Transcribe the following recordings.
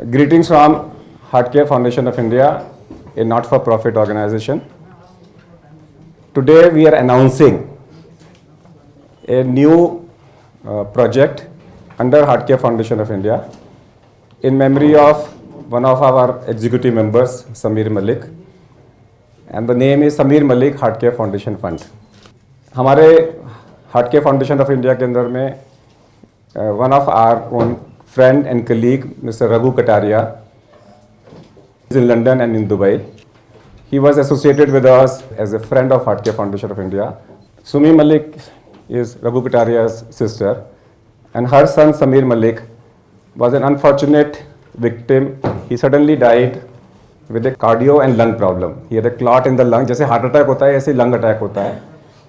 Greetings from HeartCare Foundation of India, a not-for-profit organization. Today we are announcing a new project under HeartCare Foundation of India in memory of one of our executive members, Sameer Malik, and the name is Sameer Malik HeartCare Foundation Fund. हमारे HeartCare Foundation of India के अंदर में one of our own friend and colleague, Mr. Raghu Kataria, is in London and in Dubai. He was associated with us as a friend of HeartCare Foundation of India. Sumi Malik is Raghu Kataria's sister, and her son Sameer Malik was an unfortunate victim. He suddenly died with a cardio and lung problem. He had a clot in the lung, जैसे heart attack होता है ऐसे lung attack होता है,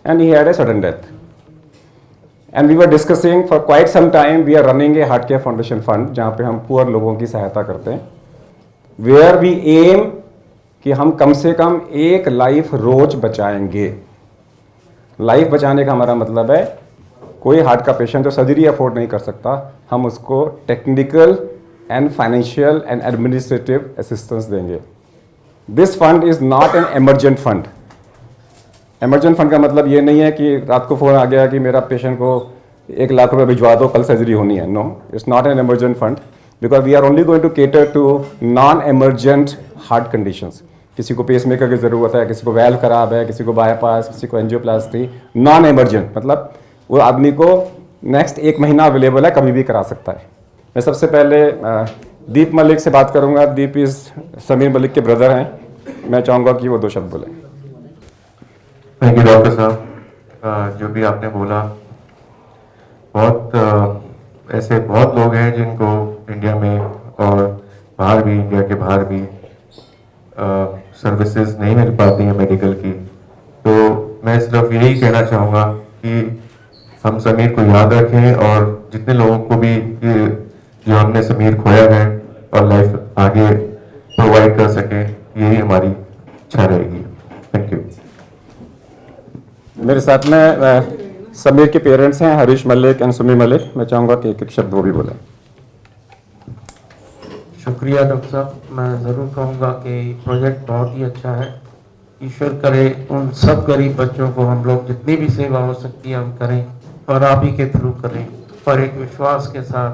and he had a sudden death. And we were discussing for quite some time. We are running a HeartCare Foundation Fund जहाँ पे हम poor लोगों की सहायता करते हैं, where we aim कि हम कम से कम एक लाइफ रोज बचाएंगे. लाइफ बचाने का हमारा मतलब है कोई हार्ट का पेशेंट जो सर्जरी अफोर्ड नहीं कर सकता, हम उसको technical and financial and administrative assistance देंगे. This fund is not an emergent fund. Emergent fund का मतलब ये नहीं है कि रात को फ़ोन आ गया कि मेरा पेशेंट को 1 लाख रुपए भिजवा दो, कल सर्जरी होनी है. No, it's not an emergent fund because we are only going to cater to non emergent heart conditions. किसी को पेसमेकर की ज़रूरत है, किसी को वैल्व खराब है, किसी को बाईपास, किसी को एंजियोप्लास्टी. नॉन एमरजेंट मतलब वो आदमी को नेक्स्ट 1 महीना अवेलेबल है, कभी भी करा सकता है. मैं सबसे पहले दीप मलिक से बात करूंगा. दीप इस समीर मलिक के ब्रदर हैं. मैं चाहूँगा कि वो 2 शब्द बोलें. थैंक यू डॉक्टर साहब. जो भी आपने बोला, ऐसे बहुत लोग हैं जिनको इंडिया में और बाहर भी, इंडिया के बाहर भी सर्विसेज नहीं मिल पाती हैं मेडिकल की. तो मैं सिर्फ यही कहना चाहूँगा कि हम समीर को याद रखें और जितने लोगों को भी जो हमने समीर खोया है और लाइफ आगे प्रोवाइड कर सकें, यही हमारी इच्छा रहेगी. Thank you. मेरे साथ में समीर के पेरेंट्स हैं, हरीश मलिक एंड सुमी मलिक. मैं चाहूँगा कि एक शब्द वो भी बोलें. शुक्रिया डॉक्टर साहब. मैं ज़रूर कहूँगा कि प्रोजेक्ट बहुत ही अच्छा है. ईश्वर करे उन सब गरीब बच्चों को हम लोग जितनी भी सेवा हो सकती है हम करें और आप ही के थ्रू करें, और एक विश्वास के साथ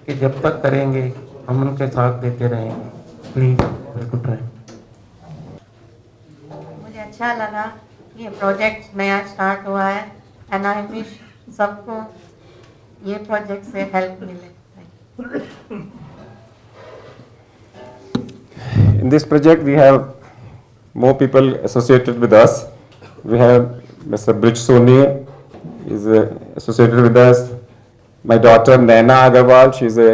कि जब तक करेंगे हम उनके साथ देते रहेंगे. प्लीज़ बिल्कुल ट्राई. मुझे अच्छा लगा ये प्रोजेक्ट नया स्टार्ट हुआ है एंड आई विश सबको ये प्रोजेक्ट से हेल्प मिले. In this project we have more people associated with us. We have Mr. Brij Soni is associated with us. My daughter Naina Agarwal, she is a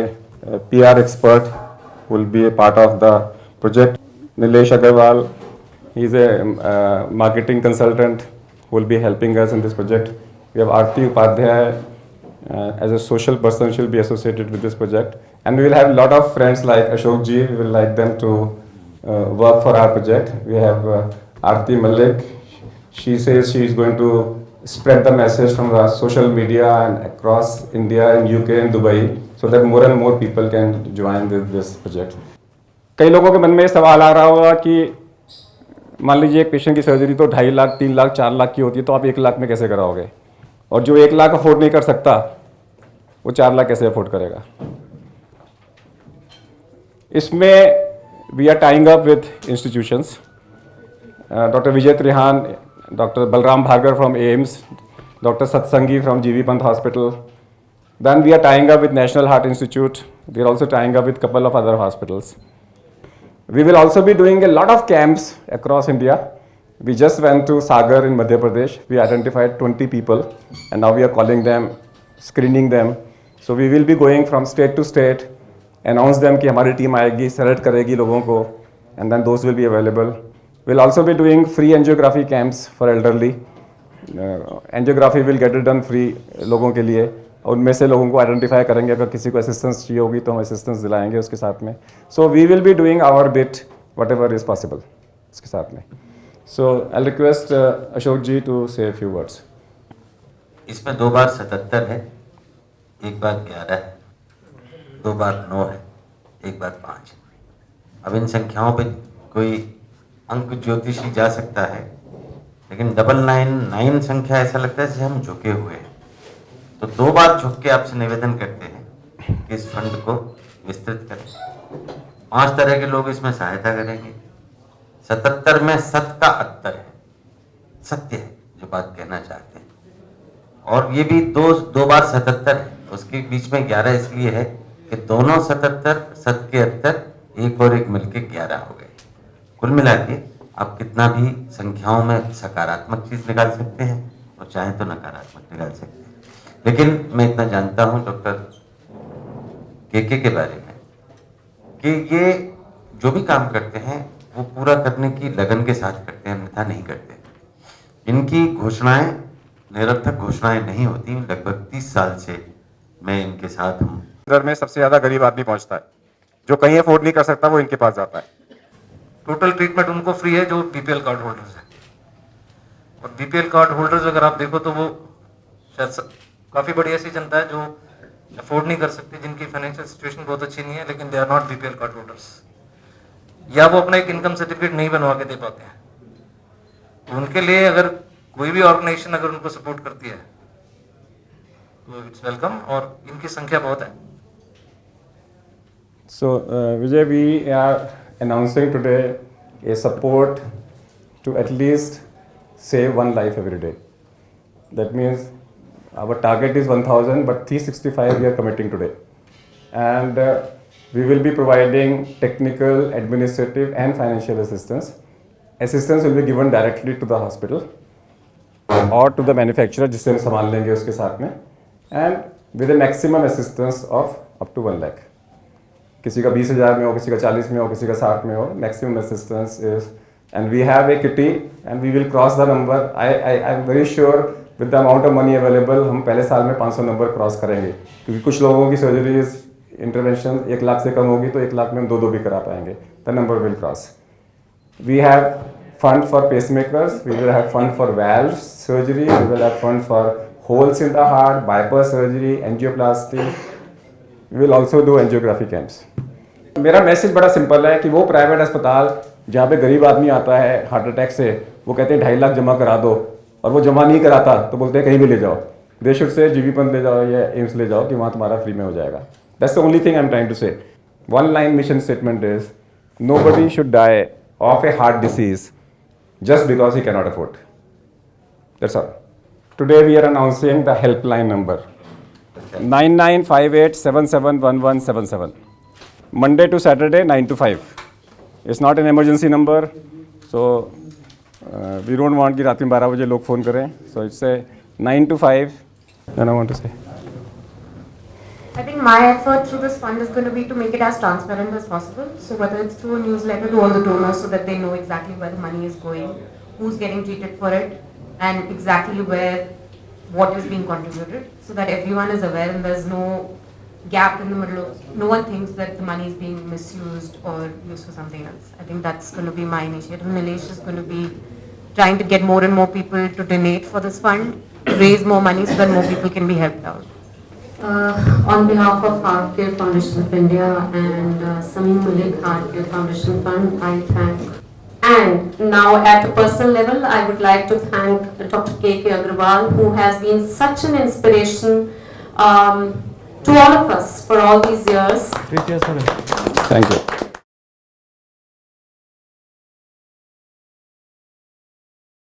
PR expert who will be a part of the project. Nilesh Agarwal, he is a marketing consultant who will be helping us in this project. We have Aarti Upadhyay as a social person, she will be associated with this project. And we will have a lot of friends like Ashok ji, we will like them to work for our project. We have Aarti Malik. She says she is going to spread the message from the social media and across India and UK and Dubai so that more and more people can join this project. कई लोगों के मन में सवाल आ रहा होगा कि मान लीजिए एक पेशेंट की सर्जरी तो 2.5 लाख, 3 लाख, 4 लाख की होती है, तो आप 1 लाख में कैसे कराओगे? और जो 1 लाख अफोर्ड नहीं कर सकता वो 4 लाख कैसे अफोर्ड करेगा? इसमें we are tying up with institutions. Dr. Vijay Trihan, Dr. Balram Bhargar from AIMS, Dr. Satsangi from GV Pant Hospital. Then we are tying up with National Heart Institute. We are also tying up with a couple of other hospitals. We will also be doing a lot of camps across India. We just went to Sagar in Madhya Pradesh. We identified 20 people and now we are calling them, screening them. So we will be going from state to state, announce them कि हमारी team आएगी, select करेगी लोगों को, and then those will be available. We'll also be doing free angiography camps for elderly. Angiography will get it done free लोगों के लिए. उनमें से लोगों को आइडेंटिफाई करेंगे, अगर किसी को असिस्टेंस चाहिए होगी तो हम असिस्टेंस दिलाएंगे उसके साथ में. So we will be doing our bit whatever is possible इसके साथ में. So I request Ashok ji to say few words. इसमें 2 बार 77 है, 1 बार 11 है, 2 बार 9 है, 1 बार 5। अब इन संख्याओं पे कोई अंक ज्योतिषी जा सकता है, लेकिन 999 संख्या ऐसा लगता है जैसे हम झुके हुए हैं। तो 2 बार झुक के आपसे निवेदन करते हैं कि इस फंड को विस्तृत करें। 5 तरह के लोग इसमें सहायता करेंगे। 77 में सत का अत्तर है, सत्य है जो बात कहना चाहते हैं। और ये भी दो बार 77 है, उसके बीच में 11 इसलिए है कि दोनों 77 सत के अत्तर एक और एक मिलके 11 हो गए। कुल मिला के आप कितना भी संख्याओं में सकारात्मक चीज निकाल सकते हैं और चाहे तो नकारात्मक निकाल सकते हैं। लेकिन मैं इतना जानता हूं डॉक्टर के बारे में कि ये जो भी काम करते हैं वो पूरा करने की लगन के साथ करते हैं, अन्यथा नहीं करते। इनकी घोषणाएं निरर्थक घोषणाएं नहीं होती। लगभग 30 साल से मैं इनके साथ हूँ। दर में सबसे ज्यादा गरीब आदमी पहुंचता है, जो कहीं अफोर्ड नहीं कर सकता वो इनके पास जाता है। टोटल ट्रीटमेंट उनको फ्री है जो बीपीएल कार्ड होल्डर्स हैं। और बीपीएल कार्ड होल्डर्स अगर आप देखो तो वो शायद काफ़ी बड़ी ऐसी जनता है जो अफोर्ड नहीं कर सकती, जिनकी फाइनेंशियल सिचुएशन बहुत अच्छी नहीं है, लेकिन they are not BPL card holders, या वो अपना एक इनकम सर्टिफिकेट नहीं बनवा के दे पाते हैं। तो उनके लिए अगर कोई भी ऑर्गेनाइजेशन अगर उनको सपोर्ट करती है तो इट्स वेलकम, और इनकी संख्या बहुत है। So, Vijay, we are announcing today a support to at least save one life every day. That means our target is 1,000, but 365 we are committing today. And we will be providing technical, administrative and financial assistance. Assistance will be given directly to the hospital or to the manufacturer, जिससे हम संभाल लेंगे उसके साथ में, and with a maximum assistance of up to 1 lakh. किसी का 20,000 में हो, किसी का 40 में हो, किसी का 60 में हो, maximum assistance is, and we have a kitty and we will cross the number. I am very sure with the amount of money available हम पहले साल में 500 नंबर क्रॉस करेंगे, क्योंकि कुछ लोगों की सर्जरीज इंटरवेंशन 1 लाख से कम होगी तो 1 लाख में हम 2 भी करा पाएंगे। The number will cross. We have fund for pacemakers, we will have fund for valves surgery, we will have fund for holes in the heart, bypass surgery, angioplasty, we will also do angiography camps. मेरा message बड़ा simple है कि वो private अस्पताल जहाँ पे गरीब आदमी आता है हार्ट अटैक से, वो कहते हैं 2.5 लाख जमा करा दो, और वो जमा नहीं कराता तो बोलते हैं कहीं भी ले जाओ, दे शुड से जीबीपंत ले जाओ या एम्स ले जाओ कि वहाँ तुम्हारा फ्री में हो जाएगा। That's the only thing I am trying to say. 1 line mission statement is nobody should die of a heart disease just because he cannot afford. That's all. Today we are announcing the helpline number 9958771177. Monday to Saturday 9 to 5. It's not an emergency number, so we don't want कि रात में 12 बजे लोग phone करें. So it's a 9 to 5. Then I want to say. I think my effort through this fund is going to be to make it as transparent as possible. So whether it's through a newsletter to all the donors so that they know exactly where the money is going, who's getting treated for it, and exactly where what is being contributed, so that everyone is aware and there's no gap in the middle of, no one thinks that the money is being misused or used for something else. I think that's going to be my initiative. Nilesh is going to be trying to get more and more people to donate for this fund, raise more money so that more people can be helped out. On behalf of Heart Care Foundation of India and Sameer Malik Heart Care Foundation Fund, I thank. And now at a personal level, I would like to thank Dr. K.K. Agrawal, who has been such an inspiration to all of us for all these years. Thank you.